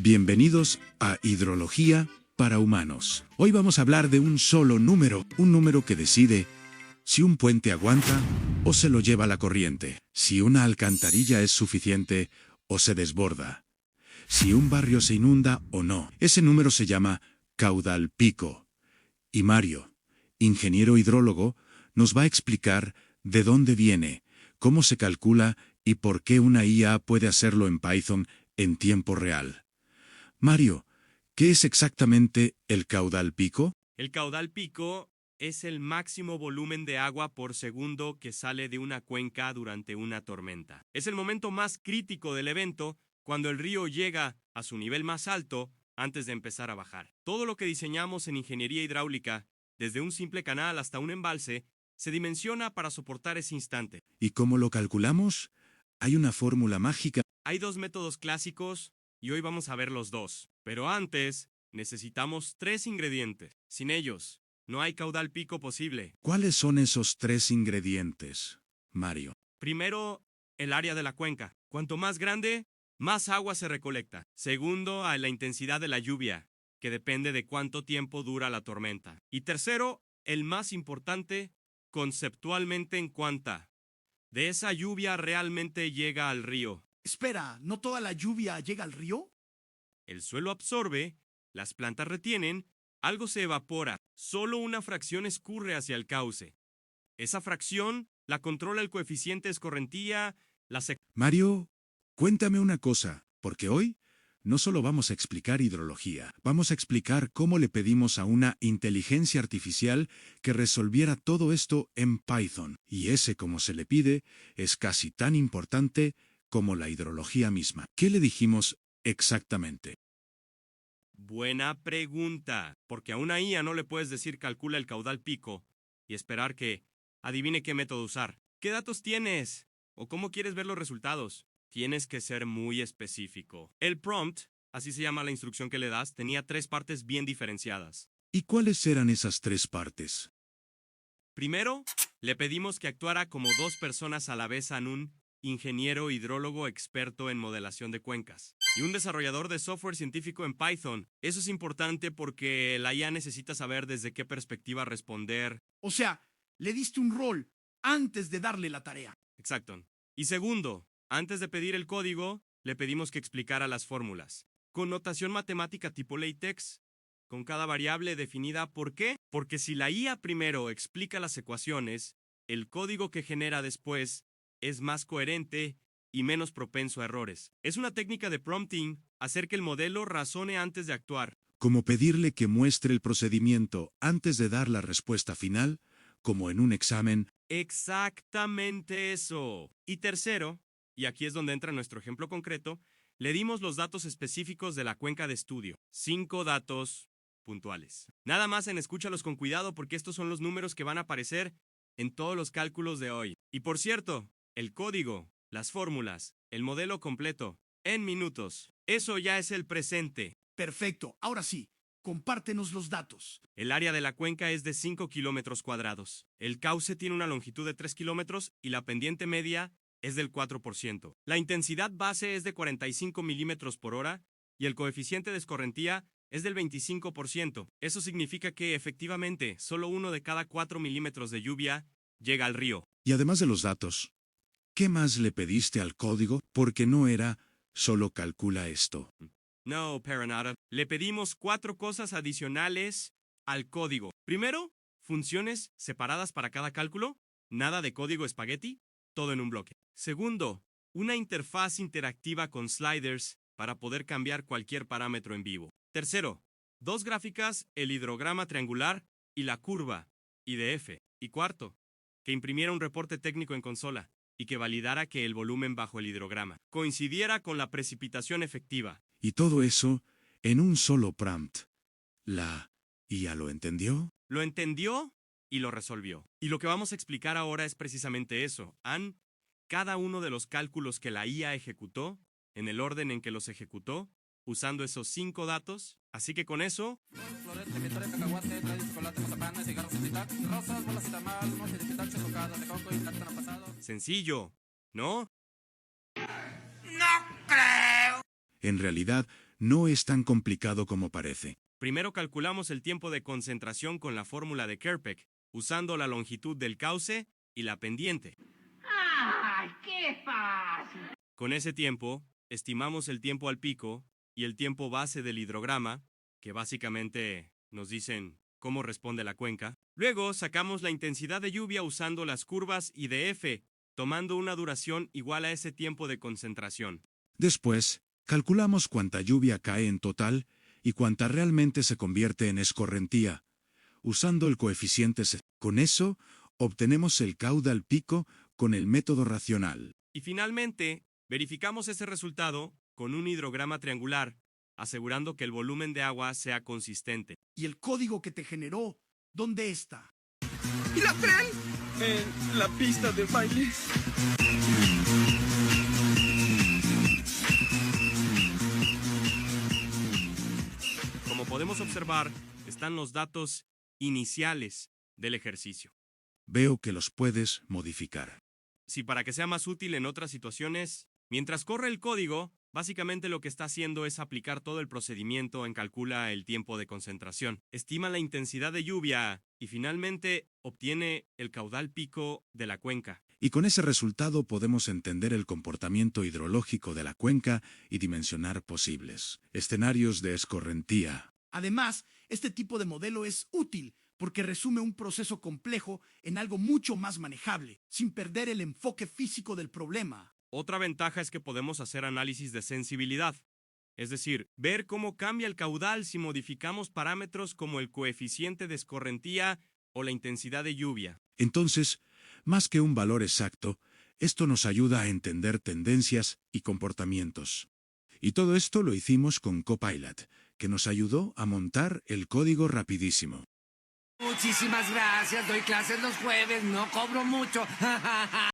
Bienvenidos a Hidrología para Humanos. Hoy vamos a hablar de un solo número, un número que decide si un puente aguanta o se lo lleva la corriente, si una alcantarilla es suficiente o se desborda, si un barrio se inunda o no. Ese número se llama caudal pico. Y Mario, ingeniero hidrólogo, nos va a explicar de dónde viene, cómo se calcula y por qué una IA puede hacerlo en Python en tiempo real. Mario, ¿qué es exactamente el caudal pico? El caudal pico es el máximo volumen de agua por segundo que sale de una cuenca durante una tormenta. Es el momento más crítico del evento, cuando el río llega a su nivel más alto antes de empezar a bajar. Todo lo que diseñamos en ingeniería hidráulica, desde un simple canal hasta un embalse, se dimensiona para soportar ese instante. ¿Y cómo lo calculamos? ¿Hay una fórmula mágica? Hay dos métodos clásicos y hoy vamos a ver los dos. Pero antes, necesitamos 3 ingredientes. Sin ellos, no hay caudal pico posible. ¿Cuáles son esos 3 ingredientes, Mario? Primero, el área de la cuenca. Cuanto más grande, más agua se recolecta. Segundo, a la intensidad de la lluvia, que depende de cuánto tiempo dura la tormenta. Y tercero, el más importante, conceptualmente en cuánta de esa lluvia realmente llega al río. Espera, ¿no toda la lluvia llega al río? El suelo absorbe, las plantas retienen, algo se evapora, solo una fracción escurre hacia el cauce. Esa fracción la controla el coeficiente escorrentía, Mario, cuéntame una cosa, porque hoy no solo vamos a explicar hidrología, vamos a explicar cómo le pedimos a una inteligencia artificial que resolviera todo esto en Python. Y ese como se le pide es casi tan importante como la hidrología misma. ¿Qué le dijimos exactamente? Buena pregunta, porque a una IA no le puedes decir calcula el caudal pico y esperar que adivine qué método usar. ¿Qué datos tienes? ¿O cómo quieres ver los resultados? Tienes que ser muy específico. El prompt, así se llama la instrucción que le das, tenía 3 partes bien diferenciadas. ¿Y cuáles eran esas 3 partes? Primero, le pedimos que actuara como 2 personas a la vez en un ingeniero hidrólogo experto en modelación de cuencas y un desarrollador de software científico en Python. Eso es importante porque la IA necesita saber desde qué perspectiva responder. O sea, le diste un rol antes de darle la tarea. Exacto. Y segundo, antes de pedir el código, le pedimos que explicara las fórmulas, con notación matemática tipo LaTeX, con cada variable definida. ¿Por qué? Porque si la IA primero explica las ecuaciones, el código que genera después es más coherente y menos propenso a errores. Es una técnica de prompting, hacer que el modelo razone antes de actuar. Como pedirle que muestre el procedimiento antes de dar la respuesta final, como en un examen. Exactamente eso. Y tercero, y aquí es donde entra nuestro ejemplo concreto, le dimos los datos específicos de la cuenca de estudio. 5 datos puntuales. Nada más escúchalos con cuidado porque estos son los números que van a aparecer en todos los cálculos de hoy. Y por cierto, el código, las fórmulas, el modelo completo, en minutos. Eso ya es el presente. Perfecto, ahora sí, compártenos los datos. El área de la cuenca es de 5 kilómetros cuadrados. El cauce tiene una longitud de 3 kilómetros y la pendiente media es del 4%. La intensidad base es de 45 milímetros por hora y el coeficiente de escorrentía es del 25%. Eso significa que, efectivamente, solo 1 de cada 4 milímetros de lluvia llega al río. Y además de los datos, ¿qué más le pediste al código? Porque no era solo calcula esto. No, Paranada. Le pedimos 4 cosas adicionales al código. Primero, funciones separadas para cada cálculo. Nada de código espagueti, todo en un bloque. Segundo, una interfaz interactiva con sliders para poder cambiar cualquier parámetro en vivo. Tercero, 2 gráficas, el hidrograma triangular y la curva, IDF. Y cuarto, que imprimiera un reporte técnico en consola y que validara que el volumen bajo el hidrograma coincidiera con la precipitación efectiva. Y todo eso en un solo prompt. ¿La IA lo entendió? Lo entendió y lo resolvió. Y lo que vamos a explicar ahora es precisamente eso. Cada uno de los cálculos que la IA ejecutó, en el orden en que los ejecutó, usando esos 5 datos. Así que con eso... Sencillo, ¿no? En realidad, No es tan complicado como parece. Primero calculamos el tiempo de concentración con la fórmula de Kerpek, usando la longitud del cauce y la pendiente. ¡Ay, qué fácil! Con ese tiempo, estimamos el tiempo al pico y el tiempo base del hidrograma, que básicamente nos dicen cómo responde la cuenca. Luego sacamos la intensidad de lluvia usando las curvas IDF, tomando una duración igual a ese tiempo de concentración. Después, calculamos cuánta lluvia cae en total y cuánta realmente se convierte en escorrentía, usando el coeficiente C. Con eso, obtenemos el caudal pico con el método racional. Y finalmente, verificamos ese resultado con un hidrograma triangular, asegurando que el volumen de agua sea consistente. ¿Y el código que te generó, dónde está? ¿Y la tren? En la pista de baile. Como podemos observar, están los datos iniciales del ejercicio. Veo que los puedes modificar. Si para que sea más útil en otras situaciones, mientras corre el código, básicamente lo que está haciendo es aplicar todo el procedimiento en calcula el tiempo de concentración, estima la intensidad de lluvia y finalmente obtiene el caudal pico de la cuenca. Y con ese resultado podemos entender el comportamiento hidrológico de la cuenca y dimensionar posibles escenarios de escorrentía. Además, este tipo de modelo es útil porque resume un proceso complejo en algo mucho más manejable, sin perder el enfoque físico del problema. Otra ventaja es que podemos hacer análisis de sensibilidad, es decir, ver cómo cambia el caudal si modificamos parámetros como el coeficiente de escorrentía o la intensidad de lluvia. Entonces, más que un valor exacto, esto nos ayuda a entender tendencias y comportamientos. Y todo esto lo hicimos con Copilot, que nos ayudó a montar el código rapidísimo. Muchísimas gracias. Doy clases los jueves, no cobro mucho.